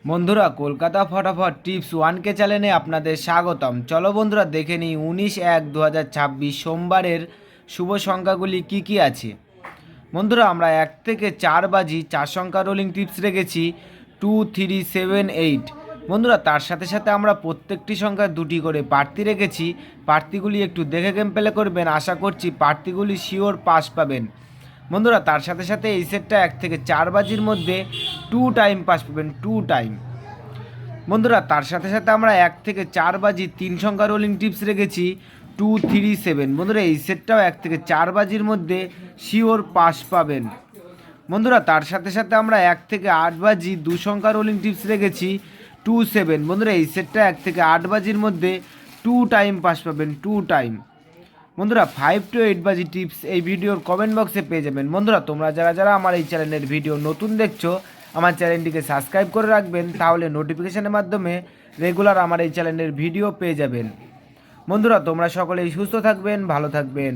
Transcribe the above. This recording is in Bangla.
বন্ধুরা কলকাতা ফটাফট টিপস 1K চ্যানেলে আপনাদের স্বাগতম। চলো বন্ধুরা দেখে নিই 19/1/2026 সোমবারের শুভ সংখ্যাগুলি কি কি আছে। বন্ধুরা আমরা 1 থেকে 4 বাজি 4 সংখ্যা রোলিং টিপস রেখেছি 2, 3, 7, 8। বন্ধুরা তার সাথে সাথে আমরা প্রত্যেকটি সংখ্যা দুটি করে প্রার্থী রেখেছি। প্রার্থীগুলি একটু দেখে গেম প্লে করবেন, আশা করছি প্রার্থীগুলি শিওর পাস পাবেন। বন্ধুরা তার সাথে সাথে এই সেটটা 1 থেকে 4 বাজির মধ্যে 2 টাইম পাস পাবেন, 2 টাইম। বন্ধুরা তার সাথে সাথে আমরা 1 থেকে 4 বাজি 3 সংখ্যা রোলিং টিপস রেখেছি 2, 3, 7। বন্ধুরা এই সেটটাও 1 থেকে 4 বাজির মধ্যে শিওর পাস পাবেন। বন্ধুরা তার সাথে সাথে আমরা 1 থেকে 8 বাজি 2 সংখ্যা রোলিং টিপস রেখেছি 2, 7। বন্ধুরা এই সেটটা 1 থেকে 8 বাজির মধ্যে 2 টাইম পাস পাবেন, 2 টাইম। বন্ধুরা 5 to 8 বাজি টিপস এই ভিডিওর কমেন্ট বক্সে পেয়ে যাবেন। বন্ধুরা তোমরা যারা আমার এই চ্যানেলের ভিডিও নতুন দেখছো, আমার চ্যানেলটিকে সাবস্ক্রাইব করে রাখবেন, তাহলে নোটিফিকেশনের মাধ্যমে রেগুলার আমার এই চ্যানেলের ভিডিও পেয়ে যাবেন। বন্ধুরা তোমরা সকলেই সুস্থ থাকবেন, ভালো থাকবেন।